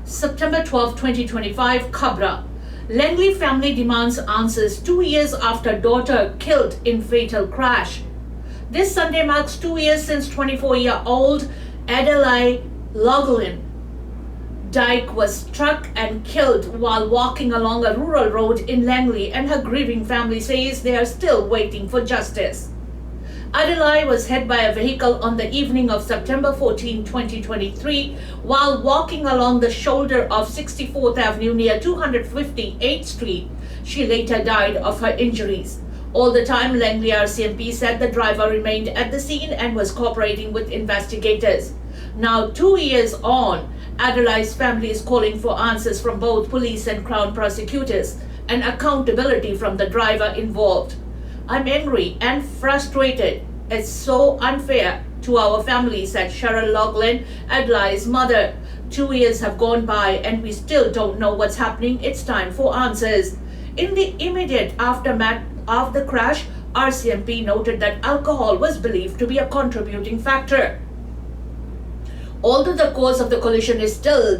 September 12, 2025, Khabran. Langley family demands answers 2 years after daughter killed in fatal crash. This Sunday marks 2 years since 24-year-old Adelaide Loughlin Dyke was struck and killed while walking along a rural road in Langley, and her grieving family says they are still waiting for justice. Adelaide was hit by a vehicle on the evening of September 14, 2023, while walking along the shoulder of 64th Avenue near 258th Street. She later died of her injuries. All the time, Langley RCMP said the driver remained at the scene and was cooperating with investigators. Now, 2 years on, Adelaide's family is calling for answers from both police and Crown prosecutors and accountability from the driver involved. I'm angry and frustrated. It's so unfair to our family, said Cheryl Loughlin, Adelaide's mother. 2 years have gone by and we still don't know what's happening. It's time for answers. In the immediate aftermath of the crash, RCMP noted that alcohol was believed to be a contributing factor. Although the cause of the collision is still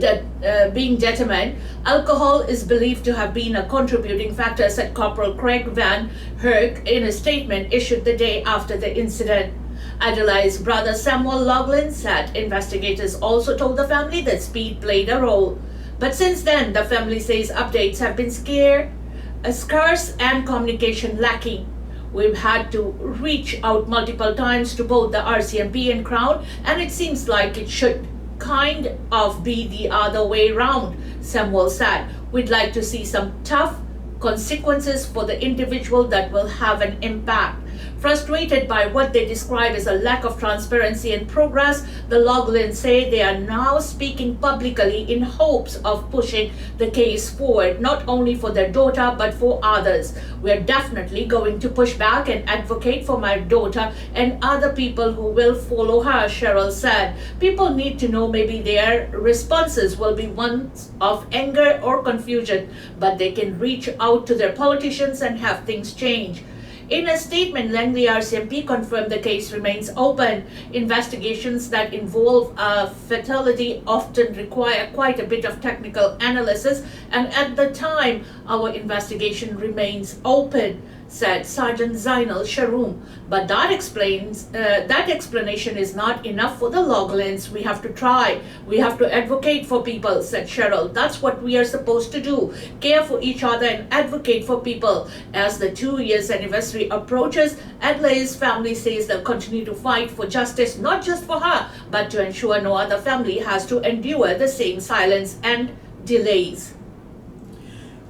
being determined, alcohol is believed to have been a contributing factor, said Corporal Craig Van Herk in a statement issued the day after the incident. Adelaide's brother Samuel Loughlin said investigators also told the family that speed played a role. But since then, the family says updates have been scarce and communication lacking. We've had to reach out multiple times to both the RCMP and Crown, and it seems like it should kind of be the other way round, Samuel said. We'd like to see some tough consequences for the individual that will have an impact. Frustrated by what they describe as a lack of transparency and progress, the Loughlins say they are now speaking publicly in hopes of pushing the case forward, not only for their daughter but for others. We're definitely going to push back and advocate for my daughter and other people who will follow her, Cheryl said. People need to know maybe their responses will be ones of anger or confusion, but they can reach out to their politicians and have things change. In a statement, Langley RCMP confirmed the case remains open. Investigations that involve a fatality often require quite a bit of technical analysis, and at the time, our investigation remains open, said Sergeant Zainal Sharoom. But that explanation is not enough for the Loughlins. We have to try. We have to advocate for people, said Cheryl. That's what we are supposed to do. Care for each other and advocate for people. As the 2 years anniversary approaches, Adelaide's family says they'll continue to fight for justice, not just for her, but to ensure no other family has to endure the same silence and delays.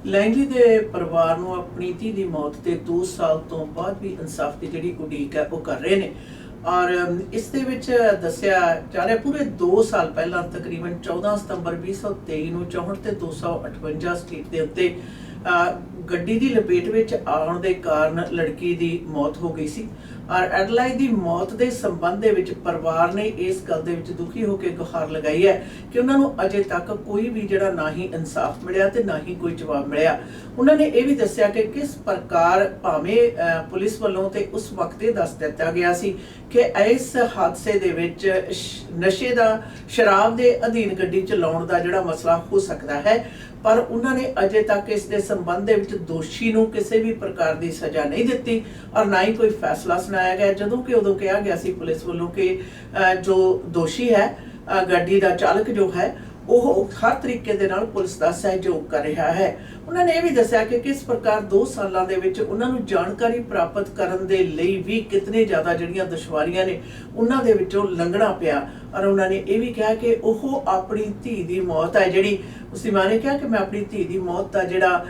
Langley ਦੇ ਪਰਿਵਾਰ ਨੂੰ ਆਪਣੀ ਧੀ ਦੀ ਮੌਤ ਦੇ 2 ਸਾਲ ਤੋਂ ਬਾਅਦ ਵੀ ਇਨਸਾਫ ਦੀ ਜਿਹੜੀ ਉਡੀਕ ਹੈ ਉਹ ਕਰ ਰਹੇ ਨੇ ਔਰ ਇਸ ਦੇ ਵਿੱਚ ਦੱਸਿਆ ਜਾ ਰਿਹਾ ਪੂਰੇ 2 ਸਾਲ ਪਹਿਲਾਂ ਤਕਰੀਬਨ 14 ਸਤੰਬਰ 2023 ਨੂੰ 64 ਤੇ 258 ਸਟਰੀਟ ਦੇ ਉੱਤੇ ਗੱਡੀ ਦੀ ਲਪੇਟ ਵਿੱਚ ਆਉਣ ਦੇ ਕਾਰਨ ਲੜਕੀ ਦੀ ਮੌਤ ਹੋ ਗਈ ਸੀ ਔਰ ਐਡਲਾਈਡ ਦੀ ਮੌਤ ਦੇ ਸੰਬੰਧ ਦੇ ਵਿੱਚ ਪਰਿਵਾਰ ਨੇ ਇਸ ਗੱਲ ਦੇ ਵਿੱਚ ਦੁਖੀ ਹੋ ਕੇ ਗੁਹਾਰ ਲਗਾਈ ਹੈ ਕਿ ਉਹਨਾਂ ਨੂੰ ਅਜੇ ਤੱਕ ਕੋਈ ਵੀ ਜਿਹੜਾ ਨਾ ਹੀ ਇਨਸਾਫ ਮਿਲਿਆ ਤੇ ਨਾ ਹੀ ਕੋਈ ਜਵਾਬ ਮਿਲਿਆ। ਉਹਨਾਂ ਨੇ ਇਹ ਵੀ ਦੱਸਿਆ ਕਿ ਕਿਸ ਪ੍ਰਕਾਰ ਭਾਵੇਂ ਪੁਲਿਸ ਵੱਲੋਂ ਤੇ ਉਸ ਵਕਤ ਇਹ ਦੱਸ ਦਿੱਤਾ ਗਿਆ ਸੀ ਕਿ ਇਸ ਹਾਦਸੇ ਦੇ ਵਿੱਚ ਨਸ਼ੇ ਦਾ ਸ਼ਰਾਬ ਦੇ ਅਧੀਨ ਗੱਡੀ ਚਲਾਉਣ ਦਾ ਜਿਹੜਾ ਮਸਲਾ ਹੋ ਸਕਦਾ ਹੈ, ਪਰ ਉਹਨਾਂ ਨੇ ਅਜੇ ਤੱਕ ਇਸ ਦੇ ਸੰਬੰਧ ਦੇ ਵਿੱਚ ਦੋਸ਼ੀ ਨੂੰ ਕਿਸੇ ਵੀ ਪ੍ਰਕਾਰ ਦੀ ਸਜ਼ਾ ਨਹੀਂ ਦਿੱਤੀ ਔਰ ਨਾ ਹੀ ਕੋਈ ਫੈਸਲਾ ਸੁਣਾਇਆ ਗਿਆ, ਜਦੋਂ ਕਿ ਉਦੋਂ ਕਿਹਾ ਗਿਆ ਸੀ ਪੁਲਿਸ ਵੱਲੋਂ ਕਿ ਜੋ ਦੋਸ਼ੀ ਹੈ ਗੱਡੀ ਦਾ ਚਾਲਕ ਜੋ ਹੈ ਉਹ ਹਰ ਤਰੀਕੇ ਦੇ ਨਾਲ ਪੁਲਿਸ ਦਾ ਸਹਿਯੋਗ ਕਰ ਰਿਹਾ ਹੈ। ਉਹਨਾਂ ਨੇ ਇਹ ਵੀ ਦੱਸਿਆ ਕਿ ਕਿਸ ਪ੍ਰਕਾਰ 2 ਸਾਲਾਂ ਦੇ ਵਿੱਚ ਉਹਨਾਂ ਨੂੰ ਜਾਣਕਾਰੀ ਪ੍ਰਾਪਤ ਕਰਨ ਦੇ ਲਈ ਵੀ ਕਿਤਨੇ ਜ਼ਿਆਦਾ ਜਿਹੜੀਆਂ ਦੁਸ਼ਵਾਰੀਆਂ ਨੇ ਉਹਨਾਂ ਦੇ ਵਿੱਚੋਂ ਲੰਘਣਾ ਪਿਆ ਔਰ ਉਹਨਾਂ ਨੇ ਇਹ ਵੀ ਕਿਹਾ ਕਿ ਉਹ ਆਪਣੀ ਧੀ ਦੀ ਮੌਤ ਹੈ ਜਿਹੜੀ ਉਸਦੀ ਮਾਂ ਨੇ ਕਿਹਾ ਕਿ ਮੈਂ ਆਪਣੀ ਧੀ ਦੀ ਮੌਤ ਦਾ ਜਿਹੜਾ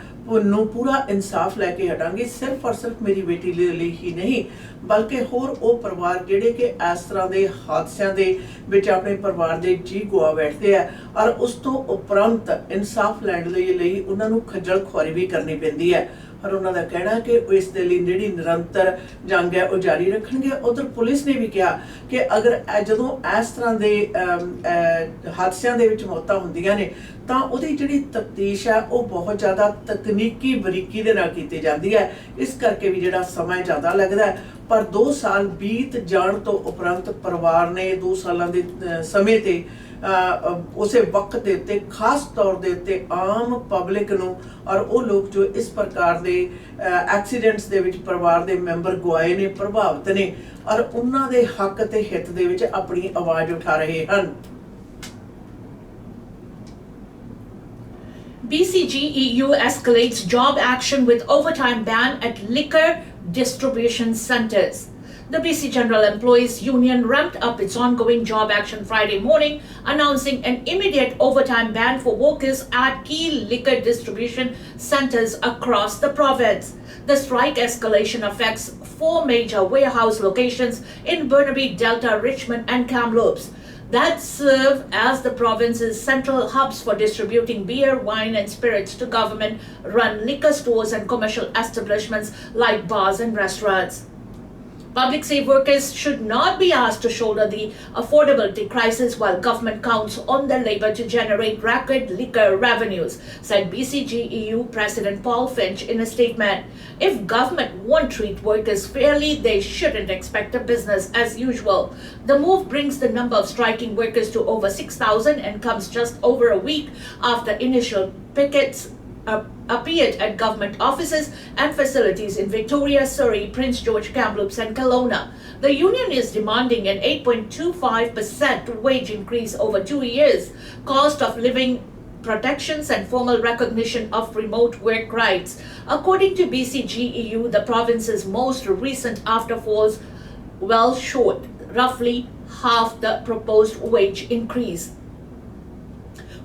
ਨੂੰ ਪੂਰਾ ਇਨਸਾਫ ਲੈ ਕੇ ਹਟਾਂਗੀ, ਸਿਰਫ ਔਰ ਸਿਰਫ ਮੇਰੀ ਬੇਟੀ ਲਈ ਹੀ ਨਹੀਂ ਬਲਕਿ ਹੋਰ ਉਹ ਪਰਿਵਾਰ ਜਿਹੜੇ ਕਿ ਇਸ ਤਰ੍ਹਾਂ ਦੇ ਹਾਦਸਿਆਂ ਦੇ ਵਿੱਚ ਆਪਣੇ ਪਰਿਵਾਰ ਦੇ ਜੀ ਗੁਆ ਬੈਠਦੇ ਆ ਔਰ ਉਸ ਤੋਂ ਉਪਰੰਤ ਇਨਸਾਫ ਲੈਣ ਲਈ ਉਹਨਾਂ ਨੂੰ ਖੱਜਲ ਖੁਆਰੀ ਵੀ ਕਰਨੀ ਪੈਂਦੀ ਹੈ। ਔਰ ਉਹਨਾਂ ਦਾ ਕਹਿਣਾ ਕਿ ਉਹ ਇਸ ਦੇ ਲਈ ਜਿਹੜੀ ਨਿਰੰਤਰ ਜੰਗ ਹੈ ਉਹ ਜਾਰੀ ਰੱਖਣਗੇ। ਉਧਰ ਪੁਲਿਸ ਨੇ ਵੀ ਕਿਹਾ ਕਿ ਅਗਰ ਜਦੋਂ ਇਸ ਤਰ੍ਹਾਂ ਦੇ ਹਾਦਸਿਆਂ ਦੇ ਵਿੱਚ ਮੌਤਾਂ ਹੁੰਦੀਆਂ ਨੇ ਤਾਂ ਉਹਦੀ ਜਿਹੜੀ ਤਫਤੀਸ਼ ਹੈ ਉਹ ਬਹੁਤ ਜ਼ਿਆਦਾ ਤਕਨੀਕੀ ਬਰੀਕੀ ਦੇ ਨਾਲ ਕੀਤੀ ਜਾਂਦੀ ਹੈ, ਇਸ ਕਰਕੇ ਵੀ ਜਿਹੜਾ ਸਮਾਂ ਜ਼ਿਆਦਾ ਲੱਗਦਾ ਹੈ। ਪਰ 2 ਸਾਲ ਬੀਤ ਜਾਣ ਤੋਂ ਉਪਰੰਤ ਪਰਿਵਾਰ ਨੇ 2 ਸਾਲਾਂ ਦੇ ਸਮੇਂ ਤੇ ਉਸੇ ਵਕਤ ਦੇ ਉੱਤੇ ਖਾਸ ਤੌਰ ਦੇ ਉੱਤੇ ਆਮ ਪਬਲਿਕ ਨੂੰ ਔਰ ਉਹ ਲੋਕ ਜੋ ਇਸ ਪ੍ਰਕਾਰ ਦੇ ਐਕਸੀਡੈਂਟਸ ਦੇ ਵਿੱਚ ਪਰਿਵਾਰ ਦੇ ਮੈਂਬਰ ਗਵਾਏ ਨੇ, ਪ੍ਰਭਾਵਿਤ ਨੇ ਔਰ ਉਹਨਾਂ ਦੇ ਹੱਕ ਤੇ ਹਿੱਤ ਦੇ ਵਿੱਚ ਆਪਣੀ ਆਵਾਜ਼ ਉਠਾ ਰਹੇ ਹਨ। BCGEU escalates job action with overtime ban at liquor distribution centers. The BC General Employees Union ramped up its ongoing job action Friday morning, announcing an immediate overtime ban for workers at key liquor distribution centers across the province. The strike escalation affects 4 major warehouse locations in Burnaby, Delta, Richmond, and Kamloops that serve as the province's central hubs for distributing beer, wine, and spirits to government-run liquor stores and commercial establishments like bars and restaurants. Public safe workers should not be asked to shoulder the affordability crisis while government counts on their labor to generate record liquor revenues, said BCGEU President Paul Finch in a statement. If government won't treat workers fairly, they shouldn't expect a business as usual. The move brings the number of striking workers to over 6,000 and comes just over a week after initial pickets appeared at government offices and facilities in Victoria, Surrey, Prince George, Kamloops, and Kelowna. The union is demanding an 8.25% wage increase over 2 years, cost of living protections, and formal recognition of remote work rights. According to BCGEU, the province's most recent afterfalls well short, roughly half the proposed wage increase.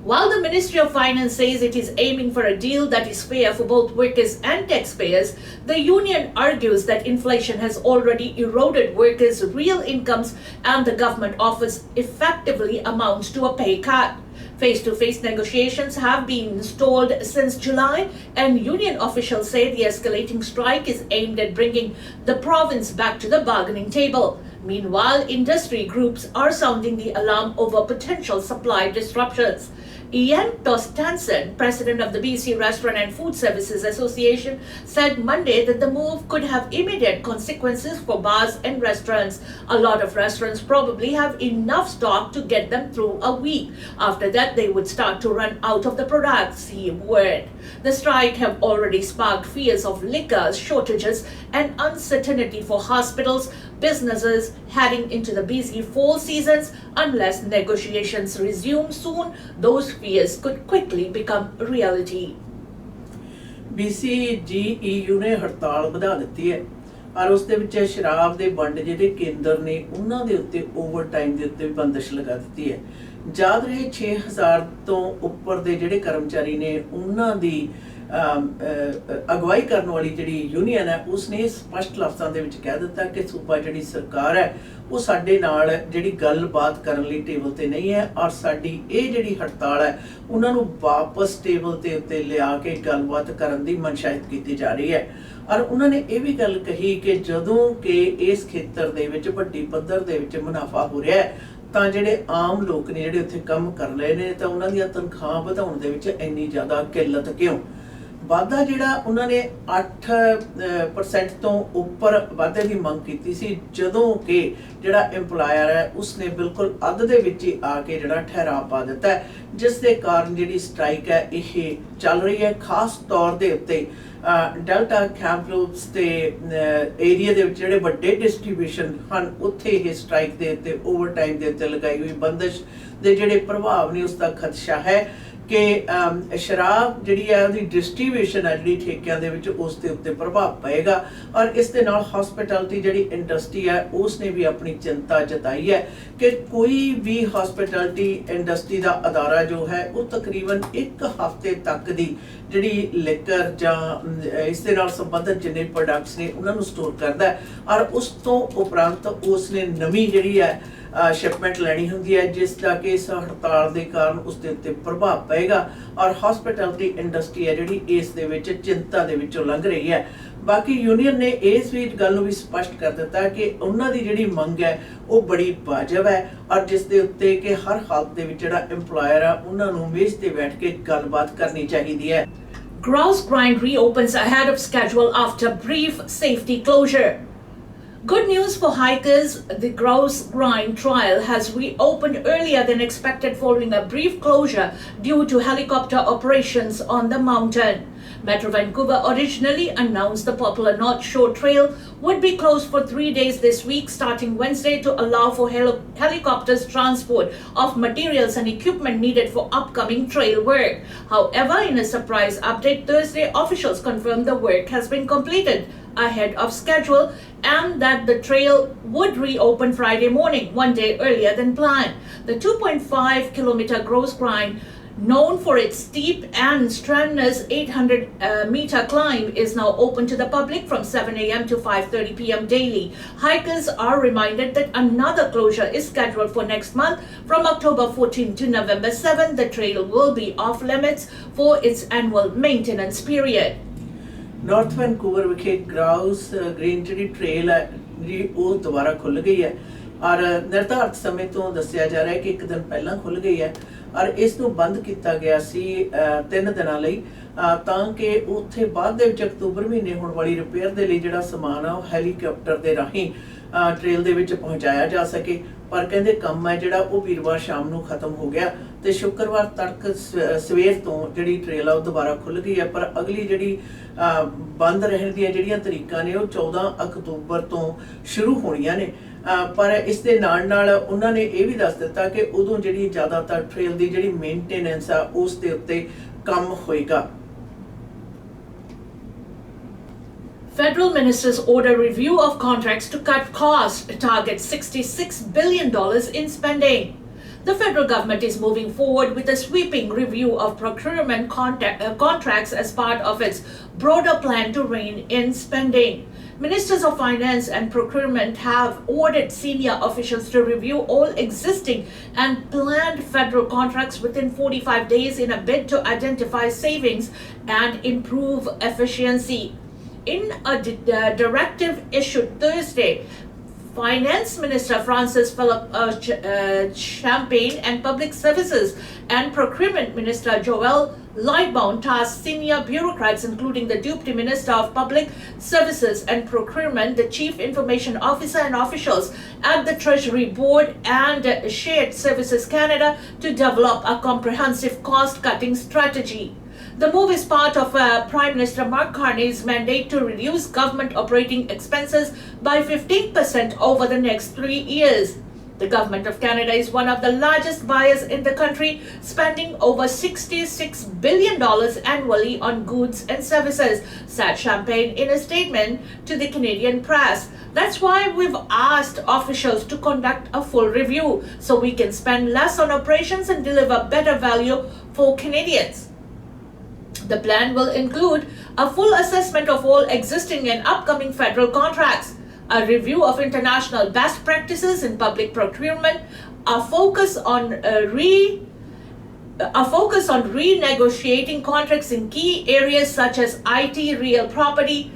While the Ministry of Finance says it is aiming for a deal that is fair for both workers and taxpayers, the union argues that inflation has already eroded workers' real incomes and the government offers effectively amounts to a pay cut. Face-to-face negotiations have been stalled since July, and union officials say the escalating strike is aimed at bringing the province back to the bargaining table. Meanwhile, industry groups are sounding the alarm over potential supply disruptions. Ian Tostanson, president of the BC Restaurant and Food Services Association, said Monday that the move could have immediate consequences for bars and restaurants. A lot of restaurants probably have enough stock to get them through a week. After that, they would start to run out of the products, he warned. The strike have already sparked fears of liquor shortages and uncertainty for hospitals, businesses heading into the busy fall seasons. Unless negotiations resume soon, those fears could quickly become reality. BCGEU ਨੇ ਹੜਤਾਲ ਵਧਾ ਦਿੱਤੀ ਹੈ ਔਰ ਉਸ ਦੇ ਵਿੱਚ ਸ਼ਰਾਬ ਦੇ ਵੰਡ ਜਿਹੜੇ ਕੇਂਦਰ ਨੇ ਉਹਨਾਂ ਦੇ ਉੱਤੇ ਓਵਰਟਾਈਮ ਦੇ ਉੱਤੇ ਬੰਦਸ਼ ਲਗਾ ਦਿੱਤੀ ਹੈ। ਯਾਦ ਰਹੇ 6000 ਤੋਂ ਉੱਪਰ ਦੇ ਜਿਹੜੇ ਕਰਮਚਾਰੀ ਨੇ ਉਹਨਾਂ ਦੀ ਅਗਵਾਈ ਕਰਨ ਵਾਲੀ ਜਿਹੜੀ ਯੂਨੀਅਨ ਹੈ ਉਸਨੇ ਸਪਸ਼ਟ ਲਫ਼ਜ਼ਾਂ ਦੇ ਵਿੱਚ ਕਹਿ ਦਿੱਤਾ ਕਿ ਸੂਬਾ ਜਿਹੜੀ ਸਰਕਾਰ ਹੈ ਉਹ ਸਾਡੇ ਨਾਲ ਜਿਹੜੀ ਗੱਲਬਾਤ ਕਰਨ ਲਈ ਟੇਬਲ ਤੇ ਨਹੀਂ ਹੈ ਔਰ ਸਾਡੀ ਇਹ ਜਿਹੜੀ ਹੜਤਾਲ ਹੈ ਉਹਨਾਂ ਨੂੰ ਵਾਪਸ ਟੇਬਲ ਤੇ ਉੱਤੇ ਲਿਆ ਕੇ ਗੱਲਬਾਤ ਕਰਨ ਦੀ ਮਨਸ਼ਾਇਤ ਕੀਤੀ ਜਾ ਰਹੀ ਹੈ। ਔਰ ਉਹਨਾਂ ਨੇ ਇਹ ਵੀ ਗੱਲ ਕਹੀ ਕਿ ਜਦੋਂ ਕਿ ਇਸ ਖੇਤਰ ਦੇ ਵਿੱਚ ਵੱਡੀ ਪੱਧਰ ਦੇ ਵਿੱਚ ਮੁਨਾਫਾ ਹੋ ਰਿਹਾ ਹੈ ਤਾਂ ਜਿਹੜੇ ਆਮ ਲੋਕ ਨੇ ਜਿਹੜੇ ਉੱਥੇ ਕੰਮ ਕਰ ਰਹੇ ਨੇ ਤਾਂ ਉਹਨਾਂ ਦੀਆਂ ਤਨਖਾਹਾਂ ਵਧਾਉਣ ਦੇ ਵਿੱਚ ਇੰਨੀ ਜ਼ਿਆਦਾ ਕਿੱਲਤ ਕਿਉਂ? ਵਾਧਾ ਜਿਹੜਾ ਉਹਨਾਂ ਨੇ 8% ਤੋਂ ਉੱਪਰ ਵਾਧੇ ਦੀ ਮੰਗ ਕੀਤੀ ਸੀ ਜਦੋਂ ਕਿ ਜਿਹੜਾ EMPLOYER ਹੈ ਉਸਨੇ ਬਿਲਕੁਲ ਅੱਧ ਦੇ ਵਿੱਚ ਹੀ ਆ ਕੇ ਜਿਹੜਾ ਠਹਿਰਾਅ ਪਾ ਦਿੱਤਾ ਜਿਸ ਦੇ ਕਾਰਨ ਜਿਹੜੀ ਸਟ੍ਰਾਈਕ ਹੈ ਇਹ ਚੱਲ ਰਹੀ ਹੈ। ਖਾਸ ਤੌਰ ਦੇ ਉੱਤੇ ਡੈਲਟਾ ਕੈਂਪਲੂਪਸ ਤੇ ਏਰੀਆ ਦੇ ਵਿੱਚ ਜਿਹੜੇ ਵੱਡੇ ਡਿਸਟ੍ਰੀਬਿਊਸ਼ਨ ਹਨ ਉੱਥੇ ਇਹ ਸਟ੍ਰਾਈਕ ਦੇ ਉੱਤੇ ਓਵਰਟਾਈਮ ਦੇ ਉੱਤੇ ਲਗਾਈ ਹੋਈ ਬੰਦਸ਼ ਦੇ ਜਿਹੜੇ ਪ੍ਰਭਾਵ ਨੇ ਉਸ ਦਾ ਖਦਸ਼ਾ ਹੈ ਕਿ ਸ਼ਰਾਬ ਜਿਹੜੀ ਹੈ ਉਹਦੀ ਡਿਸਟ੍ਰੀਬਿਊਸ਼ਨ ਹੈ ਜਿਹੜੀ ਠੇਕਿਆਂ ਦੇ ਵਿੱਚ ਉਸ ਦੇ ਉੱਤੇ ਪ੍ਰਭਾਵ ਪਏਗਾ ਔਰ ਇਸ ਦੇ ਨਾਲ ਹਸਪਿਟੈਲਿਟੀ ਜਿਹੜੀ ਇੰਡਸਟਰੀ ਹੈ ਉਸ ਨੇ ਵੀ ਆਪਣੀ ਚਿੰਤਾ ਜਤਾਈ ਹੈ ਕਿ ਕੋਈ ਵੀ ਹਸਪਿਟੈਲਿਟੀ ਇੰਡਸਟਰੀ ਦਾ ਅਦਾਰਾ ਜੋ ਹੈ ਉਹ ਤਕਰੀਬਨ 1 ਹਫ਼ਤੇ ਤੱਕ ਦੀ ਜਿਹੜੀ ਲਿਕਰ ਜਾਂ ਇਸ ਦੇ ਨਾਲ ਸੰਬੰਧਿਤ ਜਿੰਨੇ ਪ੍ਰੋਡਕਟਸ ਨੇ ਉਹਨਾਂ ਨੂੰ ਸਟੋਰ ਕਰਦਾ ਹੈ ਔਰ ਉਸ ਤੋਂ ਉਪਰੰਤ ਉਸ ਨੇ ਨਵੀਂ ਜਿਹੜੀ ਹੈ ਸ਼ਿਪਮੈਂਟ ਲੈਣੀ ਹੁੰਦੀ ਹੈ ਜਿਸ ਦਾ ਕਿ ਇਸ ਹੜਤਾਲ ਦੇ ਕਾਰਨ ਉਸ ਦੇ ਉੱਤੇ ਪ੍ਰਭਾਵ ਪਏਗਾ ਔਰ ਹਸਪਿਟੈਲਿਟੀ ਇੰਡਸਟਰੀ ਹੈ ਜਿਹੜੀ ਇਸ ਦੇ ਵਿੱਚ ਚਿੰਤਾ ਦੇ ਵਿੱਚੋਂ ਲੰਘ ਰਹੀ ਹੈ। ਬਾਕੀ ਯੂਨੀਅਨ ਨੇ ਇਸ ਵੀ ਗੱਲ ਨੂੰ ਵੀ ਸਪਸ਼ਟ ਕਰ ਦਿੱਤਾ ਕਿ ਉਹਨਾਂ ਦੀ ਜਿਹੜੀ ਮੰਗ ਹੈ ਉਹ ਬੜੀ ਵਾਜਬ ਹੈ ਔਰ ਜਿਸ ਦੇ ਉੱਤੇ ਕਿ ਹਰ ਹਾਲਤ ਦੇ ਵਿੱਚ ਜਿਹੜਾ EMPLOYER ਆ ਉਹਨਾਂ ਨੂੰ ਮੇਜ਼ ਤੇ ਬੈਠ ਕੇ ਗੱਲਬਾਤ ਕਰਨੀ ਚਾਹੀਦੀ ਹੈ। Grouse grind reopens ahead of schedule after brief safety closure. Good news for hikers. The Grouse Grind trial has reopened earlier than expected following a brief closure due to helicopter operations on the mountain. Metro Vancouver originally announced the popular North Shore Trail would be closed for 3 days this week, starting Wednesday, to allow for helicopters transport of materials and equipment needed for upcoming trail work. However, in a surprise update Thursday, officials confirmed the work has been completed ahead of schedule and that the trail would reopen Friday morning, 1 day earlier than planned. The 2.5-kilometer Grouse Grind, known for its steep and strenuous 800-meter climb, is now open to the public from 7 a.m. to 5:30 p.m. daily. Hikers are reminded that another closure is scheduled for next month from October 14 to November 7. The trail will be off limits for its annual maintenance period. North Vancouver ਵਿਖੇ ਗਰਾਊਸ green ਜਿਹੜੀ trail ਹੈ ਜਿਹੜੀ ਉਹ ਦੁਬਾਰਾ ਖੁੱਲ੍ਹ ਗਈ ਹੈ ਔਰ ਨਿਰਧਾਰਤ ਸਮੇਂ ਤੋਂ ਦੱਸਿਆ ਜਾ ਰਿਹਾ ਹੈ ਕਿ ਇੱਕ ਦਿਨ ਪਹਿਲਾਂ ਖੁੱਲ੍ਹ ਗਈ ਹੈ ਔਰ ਇਸ ਨੂੰ ਬੰਦ ਕੀਤਾ ਗਿਆ ਸੀ 3 ਦਿਨਾਂ ਲਈ ਤਾਂ ਕਿ ਉੱਥੇ ਬਾਅਦ ਦੇ ਵਿੱਚ ਅਕਤੂਬਰ ਮਹੀਨੇ ਹੋਣ ਵਾਲੀ ਰਿਪੇਅਰ ਦੇ ਲਈ ਜਿਹੜਾ ਸਮਾਨ ਆ ਉਹ ਹੈਲੀਕਾਪਟਰ ਦੇ ਰਾਹੀਂ ਟ੍ਰੇਲ ਦੇ ਵਿੱਚ ਪਹੁੰਚਾਇਆ ਜਾ ਸਕੇ। ਪਰ ਕਹਿੰਦੇ ਕੰਮ ਹੈ ਜਿਹੜਾ ਉਹ ਵੀਰਵਾਰ ਸ਼ਾਮ ਨੂੰ ਖਤਮ ਹੋ ਗਿਆ ਤੇ ਸ਼ੁੱਕਰਵਾਰ ਤੜਕ ਸਵੇਰ ਤੋਂ ਜਿਹੜੀ ਟ੍ਰੇਲ ਆ ਉਹ ਦੁਬਾਰਾ ਖੁੱਲ੍ਹ ਗਈ ਹੈ। ਪਰ ਅਗਲੀ ਜਿਹੜੀ ਬੰਦ ਰਹਿਣ ਦੀਆਂ ਜਿਹੜੀਆਂ ਤਰੀਕਾਂ ਨੇ ਉਹ 14 ਅਕਤੂਬਰ ਤੋਂ ਸ਼ੁਰੂ ਹੋਣੀਆਂ ਨੇ। ਪਰ ਇਸ ਦੇ ਨਾਲ ਉਹਨਾਂ ਨੇ ਇਹ ਵੀ ਦੱਸ ਦਿੱਤਾ ਕਿ ਉਦੋਂ ਜਿਹੜੀ ਜ਼ਿਆਦਾਤਰ ਟ੍ਰੇਲ ਦੀ ਜਿਹੜੀ ਮੇਨਟੇਨੈਂਸ ਆ ਉਸ ਦੇ ਉੱਤੇ ਕੰਮ ਹੋਏਗਾ। Federal ministers order review of contracts to cut costs, target $66 billion in spending. The federal government is moving forward with a sweeping review of procurement contracts as part of its broader plan to rein in spending. Ministers of Finance and Procurement have ordered senior officials to review all existing and planned federal contracts within 45 days in a bid to identify savings and improve efficiency. In a directive issued Thursday, Finance Minister Francis Philip Champagne and Public Services and Procurement Minister Joel Lightbound tasked senior bureaucrats, including the Deputy Minister of Public Services and Procurement, the Chief Information Officer, and officials at the Treasury Board and Shared Services Canada, to develop a comprehensive cost-cutting strategy. The move is part of Prime Minister Mark Carney's mandate to reduce government operating expenses by 15% over the next 3 years. The Government of Canada is one of the largest buyers in the country, spending over $66 billion annually on goods and services, said Champagne in a statement to the Canadian press. That's why we've asked officials to conduct a full review so we can spend less on operations and deliver better value for Canadians. The plan will include a full assessment of all existing and upcoming federal contracts, a review of international best practices in public procurement, a focus on renegotiating contracts in key areas such as IT, real property,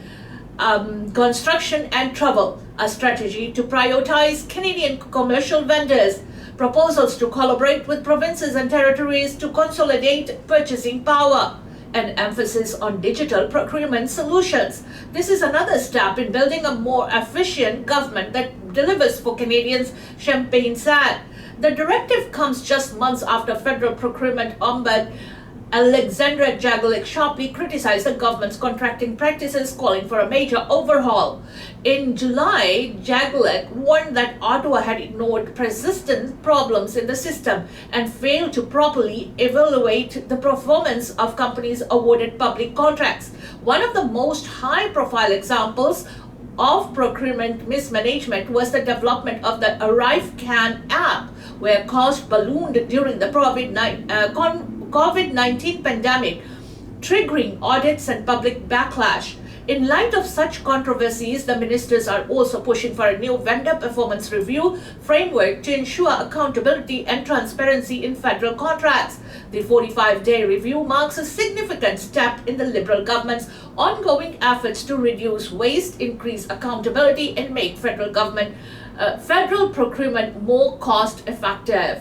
construction and travel, a strategy to prioritize Canadian commercial vendors, proposals to collaborate with provinces and territories to consolidate purchasing power, an emphasis on digital procurement solutions. This is another step in building a more efficient government that delivers for Canadians, Champagne said. The directive comes just months after federal procurement ombud Alexandra Jagulik sharply criticized the government's contracting practices, calling for a major overhaul. In July, Jagulik warned that Ottawa had ignored persistent problems in the system and failed to properly evaluate the performance of companies awarded public contracts. One of the most high-profile examples of procurement mismanagement was the development of the Arrive Can app, where costs ballooned during the COVID-19 pandemic, triggering audits and public backlash. In light of such controversies, the ministers are also pushing for a new vendor performance review framework to ensure accountability and transparency in federal contracts. The 45-day review marks a significant step in the Liberal government's ongoing efforts to reduce waste, increase accountability, and make federal procurement more cost-effective.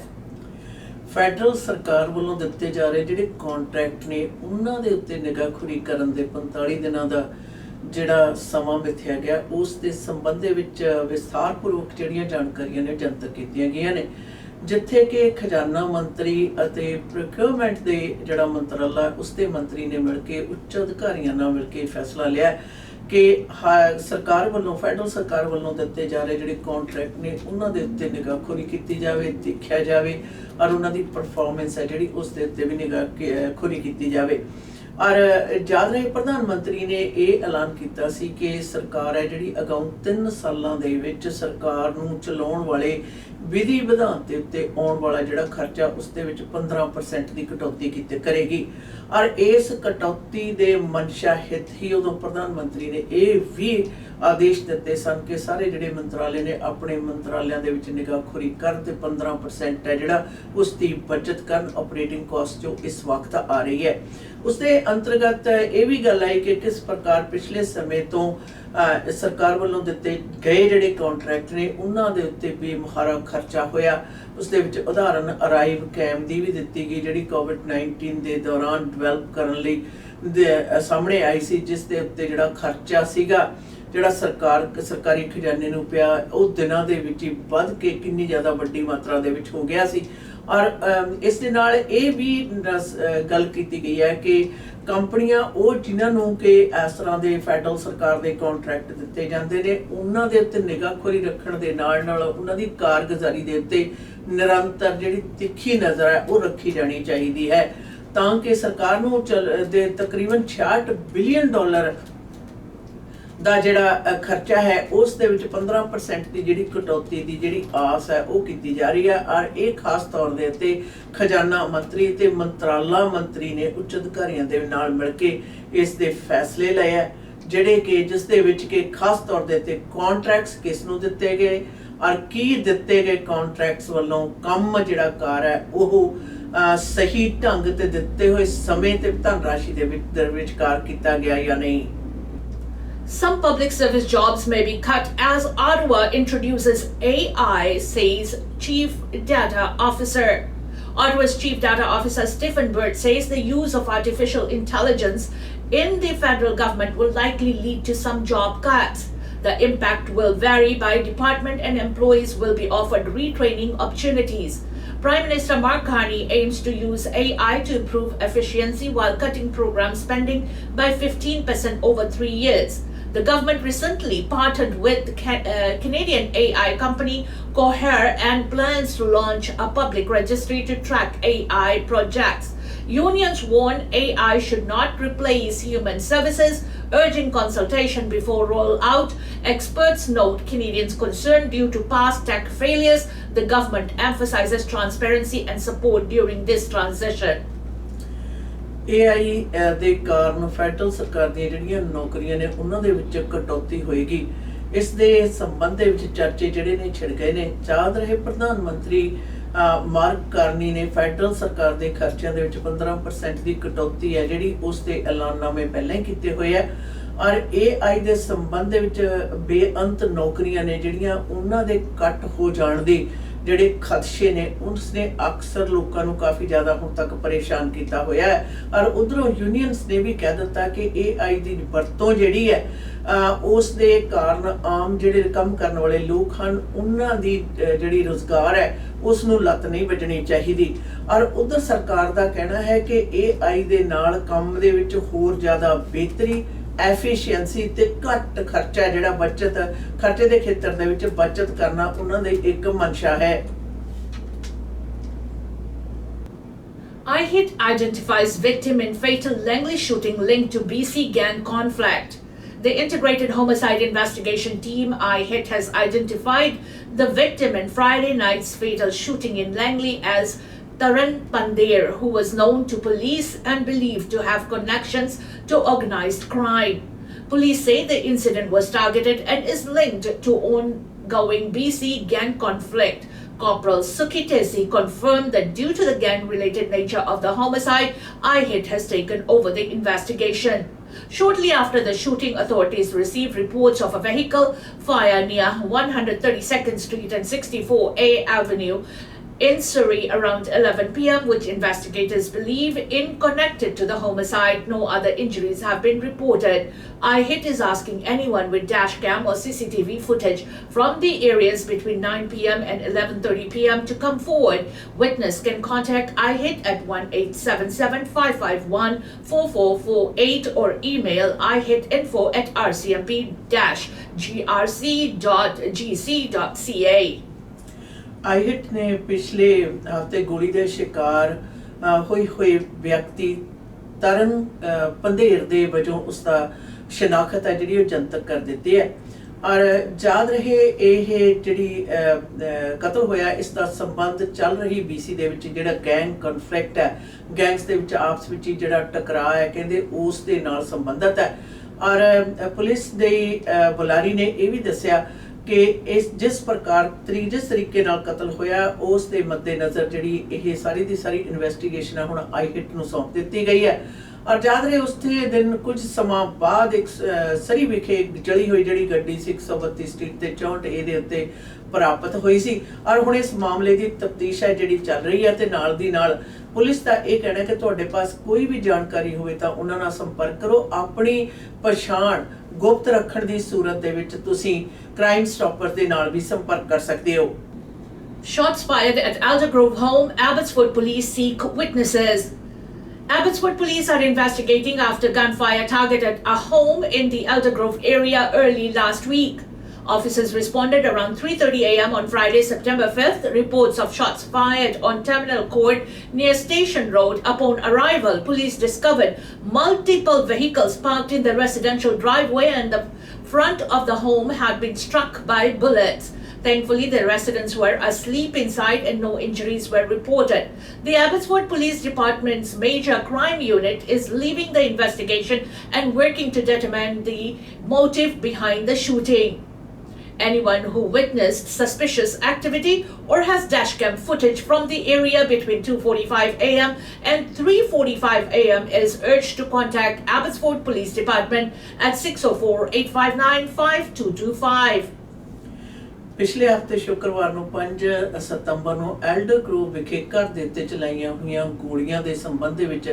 Federal ਸਰਕਾਰ ਵੱਲੋਂ ਦਿੱਤੇ ਜਾ ਰਹੇ ਜਿਹੜੇ contract ਨੇ ਉਹਨਾਂ ਦੇ ਉੱਤੇ ਨਿਗਾਹਖੋਰੀ ਕਰਨ ਦੇ 45 ਦਿਨਾਂ ਦਾ ਜਿਹੜਾ ਸਮਾਂ ਮਿਥਿਆ ਗਿਆ ਉਸ ਦੇ ਸੰਬੰਧ ਦੇ ਵਿੱਚ ਵਿਸਥਾਰਪੂਰਵਕ ਜਿਹੜੀਆਂ ਜਾਣਕਾਰੀਆਂ ਨੇ ਜਨਤਕ ਕੀਤੀਆਂ ਗਈਆਂ ਨੇ, ਜਿੱਥੇ ਕਿ ਖਜ਼ਾਨਾ ਮੰਤਰੀ ਅਤੇ ਪ੍ਰੋਕਿਊਰਮੈਂਟ ਦੇ ਜਿਹੜਾ ਮੰਤਰਾਲਾ ਉਸ ਦੇ ਮੰਤਰੀ ਨੇ ਮਿਲ ਕੇ ਉੱਚ ਅਧਿਕਾਰੀਆਂ ਨਾਲ ਮਿਲ ਕੇ ਫੈਸਲਾ ਲਿਆ ਕਿ ਸਰਕਾਰ ਵੱਲੋਂ ਫੈਡਰਲ ਸਰਕਾਰ ਵੱਲੋਂ ਦਿੱਤੇ ਜਾ ਰਹੇ ਜਿਹੜੇ ਕੰਟਰੈਕਟ ਨੇ ਉਹਨਾਂ ਦੇ ਉੱਤੇ ਨਿਗਾਹਖੋਰੀ ਕੀਤੀ ਜਾਵੇ, ਦੇਖਿਆ ਜਾਵੇ ਔਰ ਉਹਨਾਂ ਦੀ ਪਰਫਾਰਮੈਂਸ ਹੈ ਜਿਹੜੀ ਉਸ ਦੇ ਉੱਤੇ ਵੀ ਨਿਗਾਹਖੋਰੀ ਕੀਤੀ ਜਾਵੇ। ਔਰ ਯਾਦ ਰਹੇ ਪ੍ਰਧਾਨ ਮੰਤਰੀ ਨੇ ਇਹ ਐਲਾਨ ਕੀਤਾ ਸੀ ਕਿ ਸਰਕਾਰ ਹੈ ਜਿਹੜੀ ਅਗਾਊਂ 3 ਸਾਲਾਂ ਦੇ ਵਿੱਚ ਸਰਕਾਰ ਨੂੰ ਚਲਾਉਣ ਵਾਲੇ ਵਿਧੀ ਵਿਧਾਨ ਦੇ ਉੱਤੇ ਆਉਣ ਵਾਲਾ ਜਿਹੜਾ ਖਰਚਾ ਉਸ ਦੇ ਵਿੱਚ 15% ਦੀ ਕਟੌਤੀ ਕਰੇਗੀ। ਔਰ ਇਸ ਕਟੌਤੀ ਦੇ ਮਨਸ਼ਾ ਹਿੱਤ ਹੀ ਉਦੋਂ ਪ੍ਰਧਾਨ ਮੰਤਰੀ ਨੇ ਇਹ ਵੀ ਆਦੇਸ਼ ਦਿੱਤੇ ਸਨ ਕਿ ਸਾਰੇ ਜਿਹੜੇ ਮੰਤਰਾਲੇ ਨੇ ਆਪਣੇ ਮੰਤਰਾਲਿਆਂ ਦੇ ਵਿੱਚ ਨਿਗਾਹਖੋਰੀ ਕਰਨ ਤੇ 15% ਹੈ ਜਿਹੜਾ ਉਸ ਦੀ ਬਚਤ ਕਰਨ ਆਪਰੇਟਿੰਗ ਕਾਸਟ ਜੋ ਇਸ ਵਕਤ ਆ ਰਹੀ ਹੈ। ਉਸ ਦੇ ਅੰਤਰਗਤ ਇਹ ਵੀ ਗੱਲ ਆਈ ਕਿ ਕਿਸ ਪ੍ਰਕਾਰ ਪਿਛਲੇ ਸਮੇਂ ਤੋਂ ਸਰਕਾਰ ਵੱਲੋਂ ਦਿੱਤੇ ਗਏ ਜਿਹੜੇ ਕੰਟਰੈਕਟ ਨੇ ਉਹਨਾਂ ਦੇ ਉੱਤੇ ਬੇਮੁਹਾਰਾ ਖਰਚਾ ਹੋਇਆ। ਉਸ ਦੇ ਵਿੱਚ ਉਦਾਹਰਨ ਅਰਾਈਵ ਕੈਮ ਦੀ ਵੀ ਦਿੱਤੀ ਗਈ ਜਿਹੜੀ ਕੋਵਿਡ-19 ਦੇ ਦੌਰਾਨ ਡਿਵੈਲਪ ਕਰਨ ਲਈ ਸਾਹਮਣੇ ਆਈ ਸੀ, ਜਿਸ ਦੇ ਉੱਤੇ ਜਿਹੜਾ ਖਰਚਾ ਸੀਗਾ ਜਿਹੜਾ ਸਰਕਾਰੀ ਖਜ਼ਾਨੇ ਨੂੰ ਪਿਆ ਉਹ ਦਿਨਾਂ ਦੇ ਵਿੱਚ ਹੀ ਵੱਧ ਕੇ ਕਿੰਨੀ ਜ਼ਿਆਦਾ ਵੱਡੀ ਮਾਤਰਾ ਦੇ ਵਿੱਚ ਹੋ ਗਿਆ ਸੀ। ਔਰ ਇਸ ਦੇ ਨਾਲ ਇਹ ਵੀ ਗੱਲ ਕੀਤੀ ਗਈ ਹੈ ਕਿ ਕੰਪਨੀਆਂ ਉਹ ਜਿਨ੍ਹਾਂ ਨੂੰ ਕਿ ਇਸ ਤਰ੍ਹਾਂ ਦੇ ਫੈਡਰਲ ਸਰਕਾਰ ਦੇ ਕੰਟਰੈਕਟ ਦਿੱਤੇ ਜਾਂਦੇ ਨੇ ਉਹਨਾਂ ਦੇ ਉੱਤੇ ਨਿਗਾਹਖੋਰੀ ਰੱਖਣ ਦੇ ਨਾਲ ਨਾਲ ਉਹਨਾਂ ਦੀ ਕਾਰਗੁਜ਼ਾਰੀ ਦੇ ਉੱਤੇ ਨਿਰੰਤਰ ਜਿਹੜੀ ਤਿੱਖੀ ਨਜ਼ਰ ਹੈ ਉਹ ਰੱਖੀ ਜਾਣੀ ਚਾਹੀਦੀ ਹੈ, ਤਾਂ ਕਿ ਸਰਕਾਰ ਨੂੰ ਦੇ ਤਕਰੀਬਨ $66 ਬਿਲੀਅਨ ਦਾ ਜਿਹੜਾ ਖਰਚਾ ਹੈ ਉਸ ਦੇ ਵਿੱਚ 15% ਦੀ ਜਿਹੜੀ ਕਟੌਤੀ ਦੀ ਜਿਹੜੀ ਆਸ ਹੈ ਉਹ ਕੀਤੀ ਜਾ ਰਹੀ ਹੈ। ਔਰ ਇਹ ਖਾਸ ਤੌਰ ਦੇ ਉੱਤੇ ਖਜ਼ਾਨਾ ਮੰਤਰੀ ਤੇ ਮੰਤਰਾਲਾ ਮੰਤਰੀ ਨੇ ਉੱਚ ਅਧਿਕਾਰੀਆਂ ਦੇ ਨਾਲ ਮਿਲ ਕੇ ਇਸ ਦੇ ਫੈਸਲੇ ਲਏ ਹੈ, ਜਿਹੜੇ ਕਿ ਜਿਸ ਦੇ ਵਿੱਚ ਕਿ ਖਾਸ ਤੌਰ ਦੇ ਉੱਤੇ ਕੰਟਰੈਕਟਸ ਕਿਸ ਨੂੰ ਦਿੱਤੇ ਗਏ ਔਰ ਕੀ ਦਿੱਤੇ ਗਏ ਕੰਟਰੈਕਟਸ ਵੱਲੋਂ ਕੰਮ ਜਿਹੜਾ ਕਾਰ ਹੈ ਉਹ ਸਹੀ ਢੰਗ ਤੇ ਦਿੱਤੇ ਹੋਏ ਸਮੇਂ ਤੇ ਧਨ ਰਾਸ਼ੀ ਦੇ ਵਿਚਕਾਰ ਕੀਤਾ ਗਿਆ ਜਾਂ ਨਹੀਂ। Some public service jobs may be cut as Ottawa introduces AI, says Chief Data Officer. Ottawa's Chief Data Officer Stephen Bird says the use of artificial intelligence in the federal government will likely lead to some job cuts. The impact will vary by department and employees will be offered retraining opportunities. Prime Minister Mark Carney aims to use AI to improve efficiency while cutting program spending by 15% over 3 years. The government recently partnered with Canadian AI company Cohere and plans to launch a public registry to track AI projects. Unions warn AI should not replace human services, urging consultation before rollout. Experts note Canadians' concern due to past tech failures. The government emphasizes transparency and support during this transition. AI ਦੇ ਕਾਰਨ federal ਸਰਕਾਰ ਦੀਆਂ ਜਿਹੜੀਆਂ ਨੌਕਰੀਆਂ ਨੇ ਉਹਨਾਂ ਦੇ ਵਿੱਚ ਕਟੌਤੀ ਹੋਏਗੀ। ਇਸ ਦੇ ਸੰਬੰਧ ਦੇ ਵਿੱਚ ਚਰਚੇ ਜਿਹੜੇ ਨੇ ਛਿੜ ਗਏ ਨੇ। ਯਾਦ ਰਹੇ ਪ੍ਰਧਾਨ ਮੰਤਰੀ ਮਾਰਕ ਕਾਰਨੀ ਨੇ ਫੈਡਰਲ ਸਰਕਾਰ ਦੇ ਖਰਚਿਆਂ ਦੇ ਵਿੱਚ 15% ਦੀ ਕਟੌਤੀ ਹੈ ਜਿਹੜੀ ਉਸ ਦੇ ਐਲਾਨਨਾਮੇ ਪਹਿਲਾਂ ਹੀ ਕੀਤੇ ਹੋਏ ਆ। ਔਰ AI ਦੇ ਸੰਬੰਧ ਦੇ ਵਿੱਚ ਬੇਅੰਤ ਨੌਕਰੀਆਂ ਨੇ ਜਿਹੜੀਆਂ ਉਹਨਾਂ ਦੇ ਕੱਟ ਹੋ ਜਾਣ ਦੀ ਜਿਹੜੇ ਖਦਸ਼ੇ ਨੇ ਉਸਨੇ ਅਕਸਰ ਲੋਕਾਂ ਨੂੰ ਕਾਫੀ ਜ਼ਿਆਦਾ ਹੁਣ ਤੱਕ ਪਰੇਸ਼ਾਨ ਕੀਤਾ ਹੋਇਆ ਹੈ। ਔਰ ਉਧਰੋਂ ਯੂਨੀਅਨਸ ਨੇ ਵੀ ਕਹਿ ਦਿੱਤਾ ਕਿ AI ਦੀ ਵਰਤੋਂ ਜਿਹੜੀ ਹੈ ਉਸ ਦੇ ਕਾਰਨ ਆਮ ਜਿਹੜੇ ਕੰਮ ਕਰਨ ਵਾਲੇ ਲੋਕ ਹਨ ਉਹਨਾਂ ਦੀ ਜਿਹੜੀ ਰੁਜ਼ਗਾਰ ਹੈ ਉਸ ਨੂੰ ਲੱਤ ਨਹੀਂ ਵੱਜਣੀ ਚਾਹੀਦੀ। ਔਰ ਉਧਰ ਸਰਕਾਰ ਦਾ ਕਹਿਣਾ ਹੈ ਕਿ AI ਦੇ ਨਾਲ ਕੰਮ ਦੇ ਵਿੱਚ ਹੋਰ ਜ਼ਿਆਦਾ ਬਿਹਤਰੀ ਐਫੀਸ਼ੀਐਂਸੀ ਤੇ ਘੱਟ ਖਰਚਾ ਜਿਹੜਾ ਬਚਤ ਖਰਚੇ ਦੇ ਖੇਤਰ ਦੇ ਵਿੱਚ ਬਚਤ ਕਰਨਾ ਉਹਨਾਂ ਦੀ ਇੱਕ ਮਨਸ਼ਾ ਹੈ। IHIT identifies victim in fatal Langley shooting linked to BC gang conflict. The Integrated Homicide Investigation Team, IHIT, has identified the victim in Friday night's fatal shooting in Langley as Taran Pandir, who was known to police and believed to have connections to organized crime. Police say the incident was targeted and is linked to ongoing BC gang conflict. Corporal Sukitesi confirmed that due to the gang-related nature of the homicide, IHIT has taken over the investigation. Shortly after the shooting, authorities received reports of a vehicle fire near 132nd Street and 64A Avenue in Surrey around 11 p.m., which investigators believe in connected to the homicide. No other injuries have been reported. iHit is asking anyone with dashcam or CCTV footage from the areas between 9 p.m. and 11:30 p.m. to come forward. Witness can contact iHit at 1-877-551-4448 or email ihitinfo@rcmp-grc.gc.ca. ਆਈਹਿਟ ਨੇ ਪਿਛਲੇ ਹਫ਼ਤੇ ਗੋਲੀ ਦੇ ਸ਼ਿਕਾਰ ਹੋਏ ਵਿਅਕਤੀ ਤਰਨ ਪੰਧੇਰ ਦੇ ਵਜੋਂ ਉਸਦਾ ਸ਼ਨਾਖਤ ਹੈ ਜਿਹੜੀ ਉਹ ਜਨਤਕ ਕਰ ਦਿੱਤੀ ਹੈ। ਔਰ ਯਾਦ ਰਹੇ ਇਹ ਜਿਹੜੀ ਕਤਲ ਹੋਇਆ ਇਸ ਦਾ ਸੰਬੰਧ ਚੱਲ ਰਹੀ BC ਦੇ ਵਿੱਚ ਜਿਹੜਾ ਗੈਂਗ ਕਨਫਲਿਕਟ ਹੈ, ਗੈਂਗਸ ਦੇ ਵਿੱਚ ਆਪਸ ਵਿੱਚ ਜਿਹੜਾ ਟਕਰਾਅ ਹੈ ਕਹਿੰਦੇ ਉਸ ਦੇ ਨਾਲ ਸੰਬੰਧਿਤ ਹੈ। ਔਰ ਪੁਲਿਸ ਦੇ ਬੁਲਾਰੀ ਨੇ ਇਹ ਵੀ ਦੱਸਿਆ ਕਿ ਜਿਸ ਤਰੀਕੇ ਨਾਲ ਕਤਲ ਹੋਇਆ ਉਸ ਦੇ ਮੱਦੇਨਜ਼ਰ ਜਿਹੜੀ ਇਹ ਸਾਰੀ ਦੀ ਸਾਰੀ ਇਨਵੈਸਟੀਗੇਸ਼ਨ ਹੈ ਹੁਣ ਆਈਹਿਟ ਨੂੰ ਸੌਂਪ ਦਿੱਤੀ ਗਈ ਹੈ। ਔਰ ਯਾਦ ਰਹੇ ਉਸਦੇ ਦਿਨ ਕੁਝ ਸਮਾਂ ਬਾਅਦ ਇੱਕ ਸਰੀ ਵਿਖੇ ਜਲੀ ਹੋਈ ਜਿਹੜੀ ਗੱਡੀ ਸੀ 132 ਸਟਰੀਟ ਤੇ 64A ਦੇ ਉੱਤੇ ਪ੍ਰਾਪਤ ਹੋਈ ਸੀ। ਔਰ ਹੁਣ ਇਸ ਮਾਮਲੇ ਦੀ ਤਫਤੀਸ਼ ਹੈ ਜਿਹੜੀ ਚੱਲ ਰਹੀ ਹੈ ਤੇ ਨਾਲ ਦੀ ਨਾਲ ਪੁਲਿਸ ਦਾ ਇਹ ਕਹਿਣਾ ਕਿ ਤੁਹਾਡੇ ਪਾਸ ਕੋਈ ਵੀ ਜਾਣਕਾਰੀ ਹੋਵੇ ਤਾਂ ਉਹਨਾਂ ਨਾਲ ਸੰਪਰਕ ਕਰੋ। ਆਪਣੀ ਪਛਾਣ ਗੁਪਤ ਰੱਖਣ ਦੀ ਸੂਰਤ ਦੇ ਵਿੱਚ ਤੁਸੀਂ ਕ੍ਰਾਈਮ ਸਟਾਪਰ ਦੇ ਨਾਲ ਵੀ ਸੰਪਰਕ ਕਰ ਸਕਦੇ ਹੋ। Shots fired at Aldergrove home. Abbotsford police seek witnesses. Abbotsford police are investigating after gunfire targeted a home in the Aldergrove area early last week. Officers responded around 3:30 a.m. on Friday, September 5th. Reports of shots fired on Terminal Court near Station Road. Upon arrival, police discovered multiple vehicles parked in the residential driveway and the front of the home had been struck by bullets. Thankfully, the residents were asleep inside and no injuries were reported. The Abbotsford Police Department's Major Crime Unit is leading the investigation and working to determine the motive behind the shooting. Anyone who witnessed suspicious activity or has dashcam footage from the area between 2:45 a.m. and 3:45 a.m. is urged to contact Abbotsford Police Department at 604-859-5225. ਪਿਛਲੇ ਹਫ਼ਤੇ ਸ਼ੁੱਕਰਵਾਰ ਨੂੰ 5 ਸਤੰਬਰ ਨੂੰ ਐਲਡਰਗਰੋਵ ਵਿਖੇ ਘਰ ਦੇ ਉੱਤੇ ਚਲਾਈਆਂ ਹੋਈਆਂ ਗੋਲੀਆਂ ਦੇ ਸੰਬੰਧ ਦੇ ਵਿੱਚ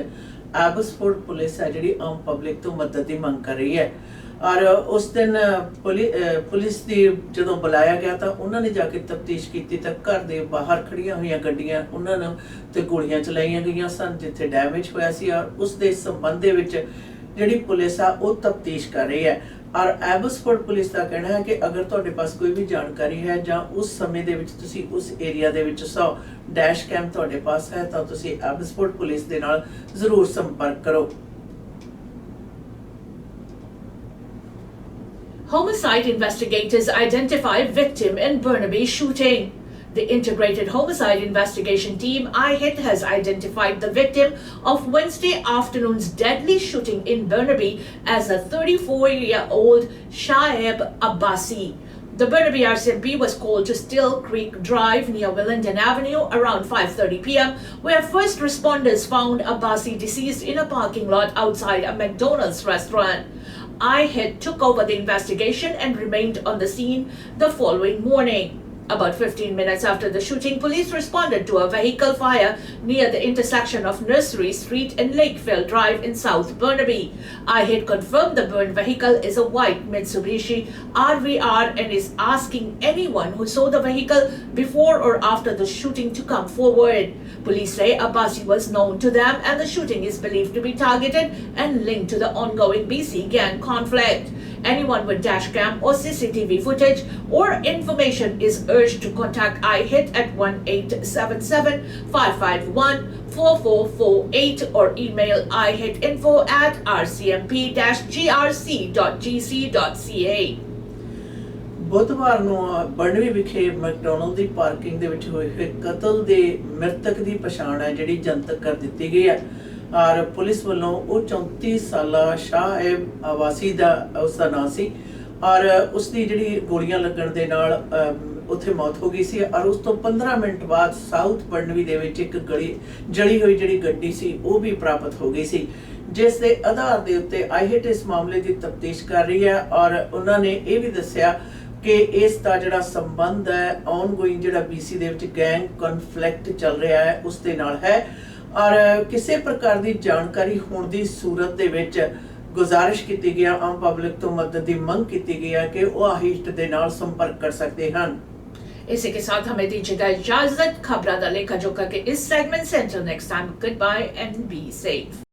ਐਬਸਫੋਰਡ ਪੁਲਿਸ ਹੈ ਜਿਹੜੀ ਆਮ ਪਬਲਿਕ ਤੋਂ ਮਦਦ ਦੀ ਮੰਗ ਕਰ ਰਹੀ ਹੈ। ਔਰ ਉਸ ਦਿਨ ਪੁਲਿਸ ਦੀ ਜਦੋਂ ਬੁਲਾਇਆ ਗਿਆ ਤਾਂ ਉਹਨਾਂ ਨੇ ਜਾ ਕੇ ਤਫਤੀਸ਼ ਕੀਤੀ ਤਾਂ ਘਰ ਦੇ ਬਾਹਰ ਖੜੀਆਂ ਹੋਈਆਂ ਗੱਡੀਆਂ ਉਹਨਾਂ ਨੂੰ ਤੇ ਗੋਲੀਆਂ ਚਲਾਈਆਂ ਗਈਆਂ ਸਨ ਜਿੱਥੇ ਡੈਮੇਜ ਹੋਇਆ ਸੀ। ਔਰ ਉਸ ਦੇ ਸੰਬੰਧ ਦੇ ਵਿੱਚ ਜਿਹੜੀ ਪੁਲਿਸ ਆ ਉਹ ਤਫਤੀਸ਼ ਕਰ ਰਹੀ ਹੈ। ਔਰ ਐਬਸਫੋਰਡ ਪੁਲਿਸ ਦਾ ਕਹਿਣਾ ਹੈ ਕਿ ਅਗਰ ਤੁਹਾਡੇ ਪਾਸ ਕੋਈ ਵੀ ਜਾਣਕਾਰੀ ਹੈ ਜਾਂ ਉਸ ਸਮੇਂ ਦੇ ਵਿੱਚ ਤੁਸੀਂ ਉਸ ਏਰੀਆ ਦੇ ਵਿੱਚ 100 ਡੈਸ਼ ਕੈਮ ਤੁਹਾਡੇ ਪਾਸ ਹੈ ਤਾਂ ਤੁਸੀਂ ਐਬਸਫੋਰਡ ਪੁਲਿਸ ਦੇ ਨਾਲ ਜ਼ਰੂਰ ਸੰਪਰਕ ਕਰੋ। Homicide investigators identify victim in Burnaby shooting. The Integrated Homicide Investigation Team, IHIT, has identified the victim of Wednesday afternoon's deadly shooting in Burnaby as a 34-year-old Shaib Abbasi. The Burnaby RCMP was called to Still Creek Drive near Willenden Avenue around 5:30 p.m., where first responders found Abbasi deceased in a parking lot outside a McDonald's restaurant. IHIT took over the investigation and remained on the scene the following morning. About 15 minutes after the shooting, police responded to a vehicle fire near the intersection of Nursery Street and Lakefield Drive in South Burnaby. IHIT confirmed the burned vehicle is a white Mitsubishi RVR and is asking anyone who saw the vehicle before or after the shooting to come forward. Police say Abbasi was known to them and the shooting is believed to be targeted and linked to the ongoing BC gang conflict. Anyone with dashcam or CCTV footage or information is urged to contact IHIT at 1-877-551-4448 or email ihitinfo@rcmp-grc.gc.ca. ਬੁੱਧਵਾਰ ਨੂੰ ਬਰਨਵੀ ਵਿਖੇ McDonald ਦੀ parking ਦੇ ਵਿੱਚ ਹੋਏ ਕਤਲ ਦੇ ਮ੍ਰਿਤਕ ਦੀ ਪਛਾਣ ਹੈ ਜਿਹੜੀ ਜਨਤਕ ਕਰ ਦਿੱਤੀ ਗਈ ਹੈ। ਔਰ ਪੁਲਿਸ ਵੱਲੋਂ ਉਹ 34 ਸਾਲਾ ਸ਼ਾਹਿਬ ਆਵਾਸੀ ਦਾ ਉਸਦਾ ਨਾਂ ਸੀ ਔਰ ਉਸ ਦੀ ਜਿਹੜੀ ਗੋਲੀਆਂ ਲੱਗਣ ਦੇ ਨਾਲ ਉੱਥੇ ਮੌਤ ਹੋ ਗਈ ਸੀ। ਔਰ ਉਸ ਤੋਂ 15 ਮਿੰਟ ਬਾਅਦ ਸਾਊਥ ਬਰਨਵੀ ਦੇ ਵਿੱਚ ਇੱਕ ਜਲੀ ਹੋਈ ਜਿਹੜੀ ਗੱਡੀ ਸੀ ਉਹ ਵੀ ਪ੍ਰਾਪਤ ਹੋ ਗਈ ਸੀ ਜਿਸ ਦੇ ਆਧਾਰ ਦੇ ਉੱਤੇ ਆਈਹਿਟ ਇਸ ਮਾਮਲੇ ਦੀ ਤਫਤੀਸ਼ ਕਰ ਰਹੀ ਹੈ। ਔਰ ਉਹਨਾਂ ਨੇ ਇਹ ਵੀ ਦੱਸਿਆ ਕਿ ਇਸ ਦਾ ਜਿਹੜਾ ਸੰਬੰਧ ਹੈ ਆਨਗੋਇੰਗ ਜਿਹੜਾ BC ਦੇ ਵਿੱਚ ਗੈਂਗ ਕਨਫਲਿਕਟ ਚੱਲ ਰਿਹਾ ਹੈ ਉਸ ਦੇ ਨਾਲ ਹੈ ਔਰ ਕਿਸੇ ਪ੍ਰਕਾਰ ਦੀ ਜਾਣਕਾਰੀ ਹੋਣ ਦੀ ਸੂਰਤ ਦੇ ਵਿੱਚ ਗੁਜ਼ਾਰਿਸ਼ ਕੀਤੀ ਗਈ ਆਮ ਪਬਲਿਕ ਤੋਂ मदद की मंग की गई है कि वो आहिष्ट के नाल संपर्क कर सकते हैं। इसी के साथ हमें दीजिएगा इजाजत। खबरां दा लेखा जोखा के इस सेगमेंट से until next time, goodbye and be safe।